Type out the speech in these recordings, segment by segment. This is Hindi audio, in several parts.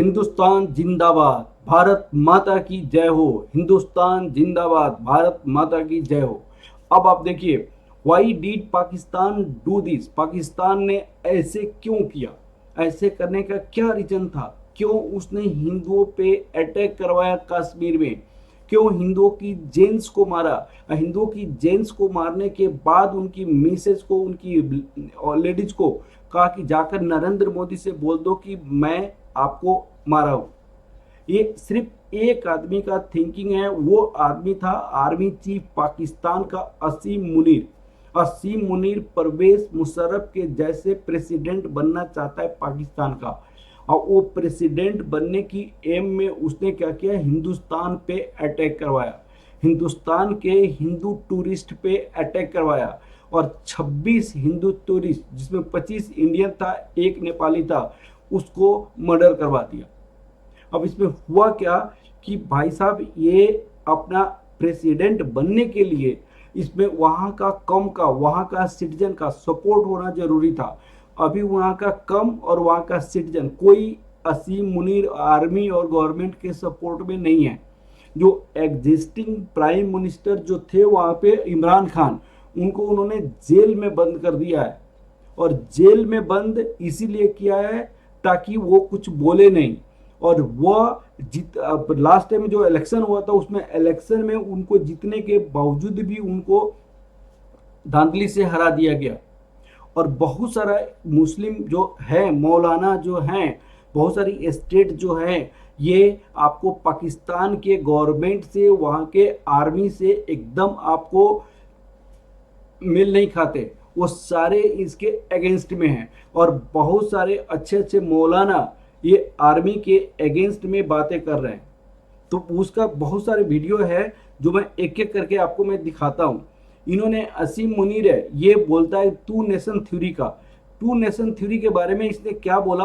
हिंदुस्तान जिंदाबाद, भारत माता की जय हो। हिंदुस्तान जिंदाबाद, भारत माता की जय हो। अब आप देखिए, why did Pakistan do this, Pakistan ने ऐसे क्यों किया, ऐसे करने का क्या रीजन था, क्यों उसने हिंदुओं पे अटैक करवाया कश्मीर में, क्यों हिंदुओं की जेंट्स को मारा। हिंदुओं की जेंट्स को मारने के बाद उनकी मिसेस को, उनकी लेडीज को कहा कि जाकर नरेंद्र मोदी से बोल दो कि मैं आपको मारा हूं। ये सिर्फ एक आदमी का थिंकिंग है। वो आदमी था आर्मी चीफ पाकिस्तान का असीम मुनीर। असीम मुनीर परवेज मुशर्रफ के जैसे प्रेसिडेंट बनना चाहता है पाकिस्तान का, और वो प्रेसिडेंट बनने की एम में उसने क्या किया, हिंदुस्तान पे अटैक करवाया, हिंदुस्तान के हिंदू टूरिस्ट पे अटैक करवाया, और 26 हिंदू टूरिस्ट, जिसमें 25 इंडियन था, एक नेपाली था, उसको मर्डर करवा दिया। अब इसमें हुआ क्या कि भाई साहब, ये अपना प्रेसिडेंट बनने के लिए इसमें वहाँ का कम का, वहाँ का सिटीजन का सपोर्ट होना जरूरी था। अभी वहाँ का कम और वहाँ का सिटीजन, कोई असीम मुनीर आर्मी और गवर्नमेंट के सपोर्ट में नहीं है। जो एग्जिस्टिंग प्राइम मिनिस्टर जो थे वहाँ पे, इमरान खान, उनको उन्होंने जेल में बंद कर दिया है। और जेल में बंद इसीलिए किया है ताकि वो कुछ बोले नहीं। और वह लास्ट टाइम जो इलेक्शन हुआ था, उसमें इलेक्शन में उनको जीतने के बावजूद भी उनको धांधली से हरा दिया गया। और बहुत सारा मुस्लिम जो है, मौलाना जो हैं, बहुत सारी स्टेट जो हैं, ये आपको पाकिस्तान के गवर्नमेंट से, वहाँ के आर्मी से एकदम आपको मिल नहीं खाते, वो सारे इसके अगेंस्ट में हैं। और बहुत सारे अच्छे अच्छे मौलाना ये आर्मी के अगेंस्ट में बातें कर रहे हैं। तो उसका बहुत सारे वीडियो है जो मैं एक एक करके आपको मैं दिखाता हूँ। इन्होंने, असीम मुनीर है, ये बोलता है टू नेशन थ्योरी का। टू नेशन थ्योरी के बारे में इसने क्या बोला,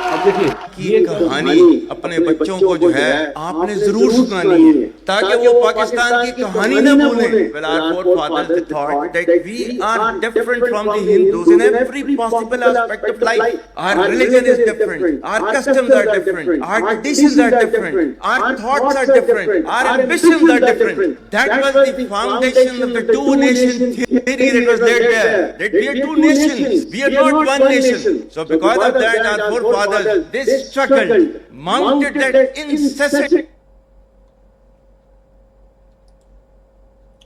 अब देखिए, ये कहानी अपने बच्चों को जो है आपने जरूर सुनानी है, ताकि वो पाकिस्तान की कहानी न भूलें। Well, our forefathers thought that we are different from the Hindus in every possible aspect of life. Our religion is different, our customs are different, our traditions are different, our thoughts are different, our ambitions are different. That was the foundation of the two-nation theory that was laid there. That we are two nations, we are not one nation. So because of that, our forefathers, this struggle mounted that incessant.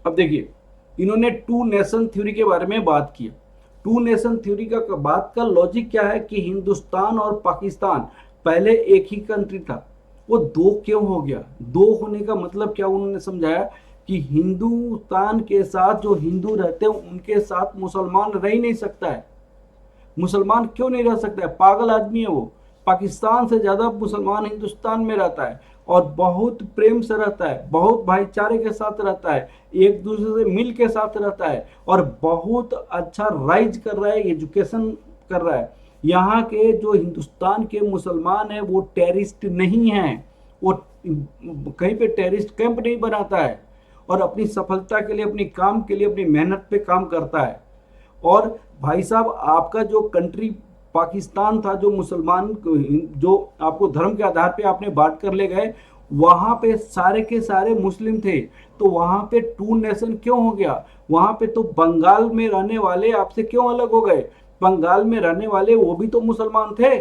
अब देखिए, इन्होंने टू नेशन थ्योरी के बारे में बात किया। टू नेशन थ्योरी का बात का लॉजिक क्या है कि हिंदुस्तान और पाकिस्तान पहले एक ही कंट्री था, वो दो क्यों हो गया। दो होने का मतलब क्या उन्होंने समझाया कि हिंदुस्तान के साथ जो हिंदू रहते हैं उनके साथ मुसलमान रह ही नहीं सकता है। मुसलमान क्यों नहीं रह सकता है, पागल आदमी है वो। पाकिस्तान से ज्यादा मुसलमान हिंदुस्तान में रहता है और बहुत प्रेम से रहता है, बहुत भाईचारे के साथ रहता है, एक दूसरे से मिल के साथ रहता है, और बहुत अच्छा राइज कर रहा है, एजुकेशन कर रहा है। यहाँ के जो हिंदुस्तान के मुसलमान हैं वो टेररिस्ट नहीं हैं, वो कहीं पे टेररिस्ट कैंप नहीं बनाता है, और अपनी सफलता के लिए, अपनी काम के लिए, अपनी मेहनत पे काम करता है। और भाई साहब, आपका जो कंट्री पाकिस्तान था, जो मुसलमान, जो आपको धर्म के आधार पे आपने बांट कर ले गए, वहां पे सारे के सारे मुस्लिम थे, तो वहां पे टू नेशन क्यों हो गया। वहां पे तो बंगाल में रहने वाले आपसे क्यों अलग हो गए। बंगाल में रहने वाले वो भी तो मुसलमान थे,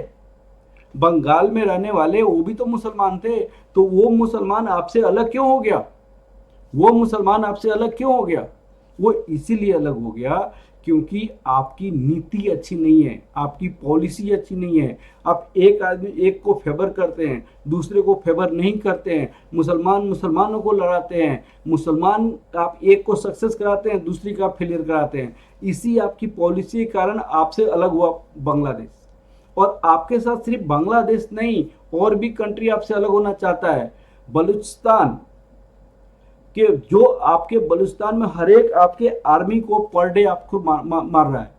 बंगाल में रहने वाले वो भी तो मुसलमान थे, तो वो मुसलमान आपसे अलग क्यों हो गया। वो मुसलमान आपसे अलग क्यों हो गया, वो इसीलिए अलग हो गया क्योंकि आपकी नीति अच्छी नहीं है, आपकी पॉलिसी अच्छी नहीं है। आप एक आदमी एक को फेवर करते हैं, दूसरे को फेवर नहीं करते हैं। मुसलमान मुसलमानों को लड़ाते हैं, मुसलमान आप एक को सक्सेस कराते हैं, दूसरी का फेलियर कराते हैं। इसी आपकी पॉलिसी के कारण आपसे अलग हुआ बांग्लादेश। और आपके साथ सिर्फ बांग्लादेश नहीं, और भी कंट्री आपसे अलग होना चाहता है। बलूचिस्तान कि जो आपके बलूचिस्तान में हर एक आपके आर्मी को पर डे आपको मार रहा है।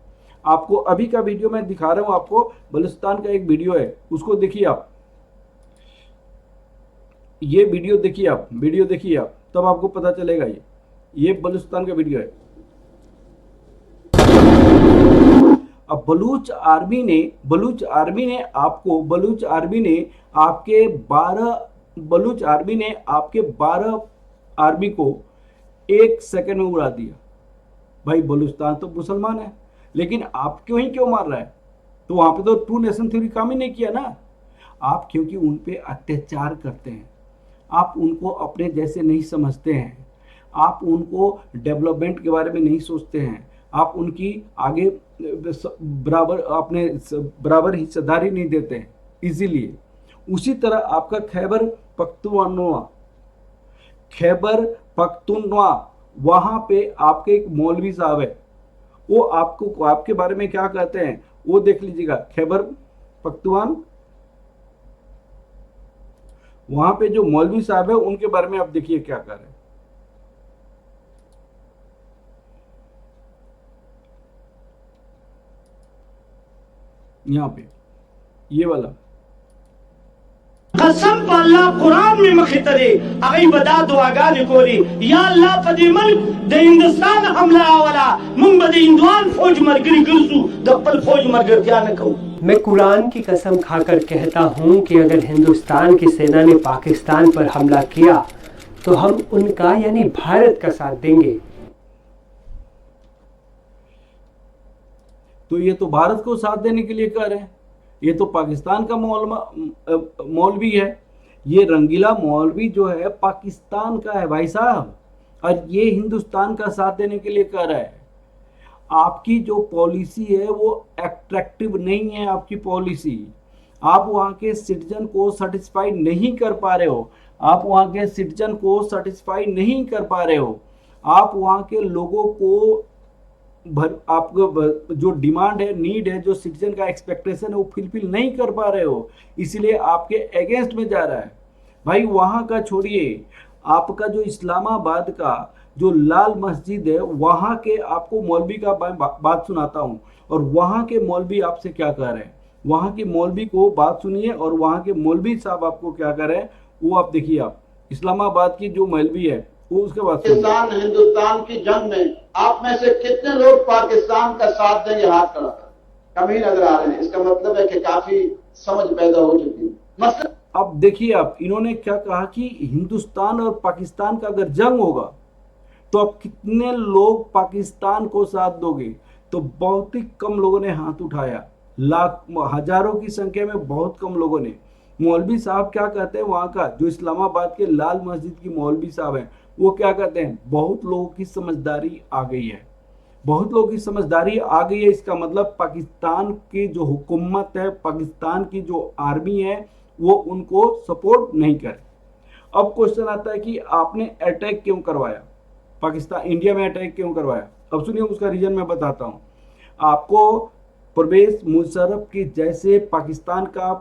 आपको अभी का वीडियो मैं दिखा रहा हूं, आपको बलूचिस्तान का एक वीडियो है, उसको देखिए आप। ये वीडियो देखिए आप, तब आपको पता चलेगा। ये बलूचिस्तान का वीडियो है। अब बलूच आर्मी ने आपके 12 आर्मी को 1 सेकंड में उड़ा दिया। भाई बलूचिस्तान तो मुसलमान है, लेकिन आप क्यों मार रहा है? तो वहां पे तो 2 नेशन थ्योरी काम ही नहीं किया ना। आप क्योंकि उन पे अत्याचार करते हैं, आप उनको अपने जैसे नहीं समझते हैं, आप उनको डेवलपमेंट के बारे में नहीं सोचते हैं, आप उनकी आगे बराबर हिस्सेदारी नहीं देते हैं, इसीलिए। उसी तरह आपका खैबर पख्तूनख्वा, वहां पे आपके एक मौलवी साहब है, वो आपके बारे में क्या कहते हैं वो देख लीजिएगा। खैबर पख्तून, वहां पे जो मौलवी साहब है उनके बारे में आप देखिए क्या कर रहे हैं। यहाँ पे ये वाला कसम पर अल्लाह कुरान में मखतरे अगई बदा दुआगा निकोली या अल्लाह पदी मुल्क दे हिंदुस्तान हमला वाला मुंग बदे इंदवान फौज मरगरी गुरसु दपल फौज मरगर क्या न कहूं। मैं कुरान की कसम खाकर कहता हूं कि अगर हिंदुस्तान की सेना ने पाकिस्तान पर हमला किया तो हम उनका यानी भारत का साथ देंगे। तो ये तो भारत को साथ देने के लिए कह रहे हैं, ये तो पाकिस्तान का मौलवी है। ये रंगीला मौलवी जो है पाकिस्तान का है भाई साहब, और ये हिंदुस्तान का साथ देने के लिए कह रहा है। आपकी जो पॉलिसी है वो अट्रैक्टिव नहीं है। आपकी पॉलिसी, आप वहाँ के सिटीजन को सेटिस्फाई नहीं कर पा रहे हो, आप वहाँ के सिटीजन को सेटिस्फाई नहीं कर पा रहे हो, आप वहाँ के लोगों को आपको जो डिमांड है, नीड है, जो सिटीजन का एक्सपेक्टेशन है वो फुलफिल नहीं कर पा रहे हो, इसलिए आपके अगेंस्ट में जा रहा है। भाई वहाँ का छोड़िए, आपका जो इस्लामाबाद का जो लाल मस्जिद है वहाँ के आपको मौलवी का बात सुनाता हूँ, और वहाँ के मौलवी आपसे क्या कह रहे हैं। वहाँ के मौलवी को बात सुनिए, और वहाँ के मौलवी साहब आपको क्या कर रहे हैं वो आप देखिए। आप इस्लामाबाद की जो मौलवी है वो उसके बाद पाकिस्तान हिंदुस्तान की जंग में आप में से कितने लोग पाकिस्तान का साथ देंगे? हाथ खड़ा कर, कम ही नजर आ रहे हैं। इसका मतलब है कि काफी समझ पैदा हो चुकी है। मतलब अब देखिए आप, इन्होंने क्या कहा कि हिंदुस्तान और पाकिस्तान का अगर जंग होगा तो आप कितने लोग पाकिस्तान को साथ दोगे? तो बहुत ही कम लोगों ने हाथ उठाया, हजारों की संख्या में बहुत कम लोगों ने। मौलवी साहब क्या कहते हैं, वहाँ का जो इस्लामाबाद के लाल मस्जिद की मौलवी साहब हैं वो क्या कहते हैं, बहुत लोगों की समझदारी आ गई है, बहुत लोगों की समझदारी आ गई है। इसका मतलब पाकिस्तान की जो हुकूमत है, पाकिस्तान की जो आर्मी है वो उनको सपोर्ट नहीं करे। अब क्वेश्चन आता है कि आपने अटैक क्यों करवाया, पाकिस्तान इंडिया में अटैक क्यों करवाया? अब सुनिए उसका रीजन मैं बताता हूँ आपको। परवेज मुशर्रफ की जैसे पाकिस्तान का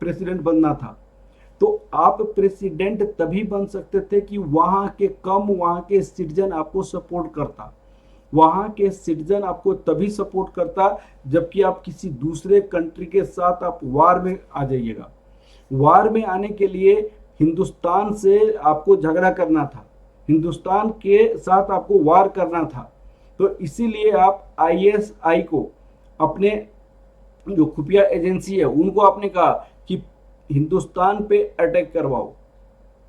प्रेसिडेंट बनना था, तो आप प्रेसिडेंट तभी बन सकते थे कि वहाँ के सिटीजन आपको सपोर्ट करता, वहाँ के सिटीजन आपको तभी सपोर्ट करता जबकि आप किसी दूसरे कंट्री के साथ आप वार में आ जाइएगा। वार में आने के लिए हिंदुस्तान से आपको झगड़ा करना था, हिंदुस्तान के साथ आपको वार करना था। तो इसीलिए आप ISI को, अपने जो खुफिया एजेंसी है उनको आपने कहा कि हिंदुस्तान पे अटैक करवाओ,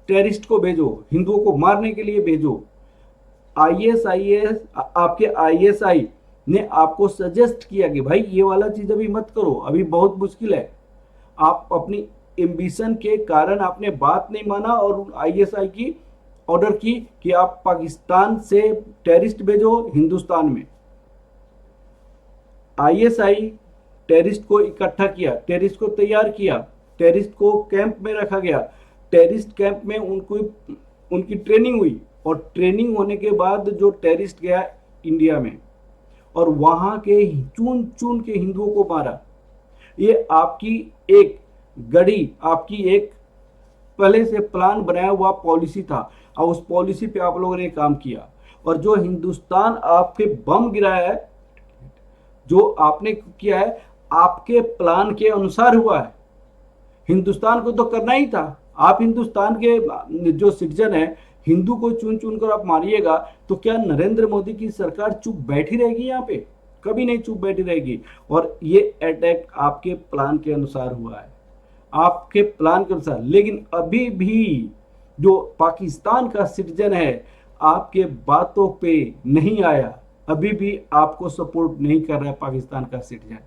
टेररिस्ट को भेजो, हिंदुओं को मारने के लिए भेजो। आपके ISI ने आपको सजेस्ट किया कि भाई ये वाला चीज अभी मत करो, अभी बहुत मुश्किल है। आप अपनी एम्बिशन के कारण आपने बात नहीं माना और ISI की ऑर्डर की कि आप पाकिस्तान से टेररिस्ट भेजो हिंदुस्तान में। ISI टेररिस्ट को इकट्ठा किया, टेररिस्ट को तैयार किया, टेररिस्ट को कैंप में रखा गया, टेररिस्ट कैंप में उनकी ट्रेनिंग हुई, और ट्रेनिंग होने के बाद जो टेररिस्ट गया इंडिया में और वहाँ के चुन चुन के हिंदुओं को मारा। ये आपकी एक गड़ी, आपकी एक पहले से प्लान बनाया हुआ पॉलिसी था, और उस पॉलिसी पे आप लोगों ने काम किया। और जो हिंदुस्तान आपके बम गिराया है, जो आपने किया है आपके प्लान के अनुसार हुआ है। हिंदुस्तान को तो करना ही था। आप हिंदुस्तान के जो सिटीजन है हिंदू को चुन चुन कर आप मारिएगा, तो क्या नरेंद्र मोदी की सरकार चुप बैठी रहेगी? यहाँ पे कभी नहीं चुप बैठी रहेगी। और ये अटैक आपके प्लान के अनुसार हुआ है, आपके प्लान के अनुसार। लेकिन अभी भी जो पाकिस्तान का सिटीजन है आपके बातों पे नहीं आया, अभी भी आपको सपोर्ट नहीं कर रहा है पाकिस्तान का सिटीजन।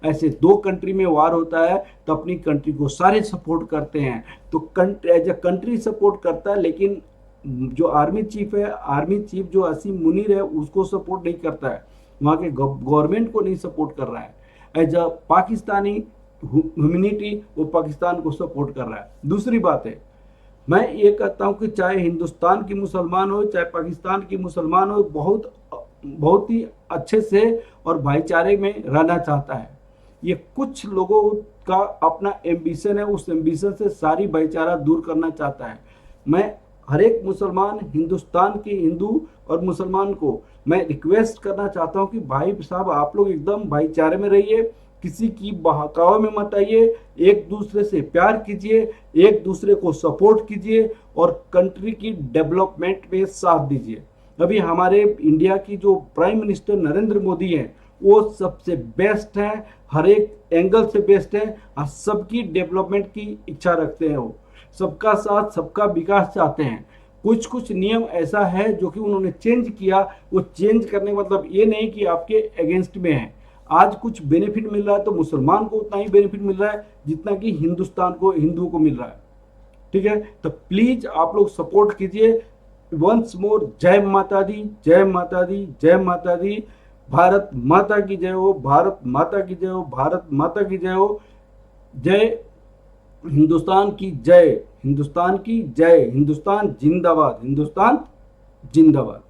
ऐसे दो कंट्री में वार होता है तो अपनी कंट्री को सारे सपोर्ट करते हैं, तो एज अ कंट्री सपोर्ट करता है, लेकिन जो आर्मी चीफ है, आर्मी चीफ जो असीम मुनीर है उसको सपोर्ट नहीं करता है, वहाँ के गवर्नमेंट को नहीं सपोर्ट कर रहा है। एज अ पाकिस्तानी ह्यूमैनिटी वो पाकिस्तान को सपोर्ट कर रहा है। दूसरी बात है, मैं ये कहता हूँ कि चाहे हिंदुस्तान की मुसलमान हो चाहे पाकिस्तान की मुसलमान हो, बहुत ही अच्छे से और भाईचारे में रहना चाहता है। ये कुछ लोगों का अपना एम्बिशन है, उस एम्बिशन से सारी भाईचारा दूर करना चाहता है। मैं हर एक मुसलमान, हिंदुस्तान के हिंदू और मुसलमान को मैं रिक्वेस्ट करना चाहता हूँ कि भाई साहब आप लोग एकदम भाईचारे में रहिए, किसी की बहकावे में मत आइए, एक दूसरे से प्यार कीजिए, एक दूसरे को सपोर्ट कीजिए और कंट्री की डेवलपमेंट में साथ दीजिए। अभी हमारे इंडिया की जो प्राइम मिनिस्टर नरेंद्र मोदी हैं वो सबसे बेस्ट हैं, हर एक एंगल से बेस्ट हैं और सबकी डेवलपमेंट की इच्छा रखते हैं। वो सबका साथ सबका विकास चाहते हैं। कुछ नियम ऐसा है जो कि उन्होंने चेंज किया, वो चेंज करने का मतलब ये नहीं कि आपके अगेंस्ट में है। आज कुछ बेनिफिट मिल रहा है तो मुसलमान को उतना ही बेनिफिट मिल रहा है जितना कि हिंदुस्तान को, हिंदुओं को मिल रहा है। ठीक है, तो प्लीज आप लोग सपोर्ट कीजिए। वंस मोर जय माता दी, जय माता दी, जय माता दी। भारत माता की जय हो, भारत माता की जय हो, भारत माता की जय हो। जय हिंदुस्तान की जय, हिंदुस्तान की जय, हिंदुस्तान जिंदाबाद, हिंदुस्तान जिंदाबाद।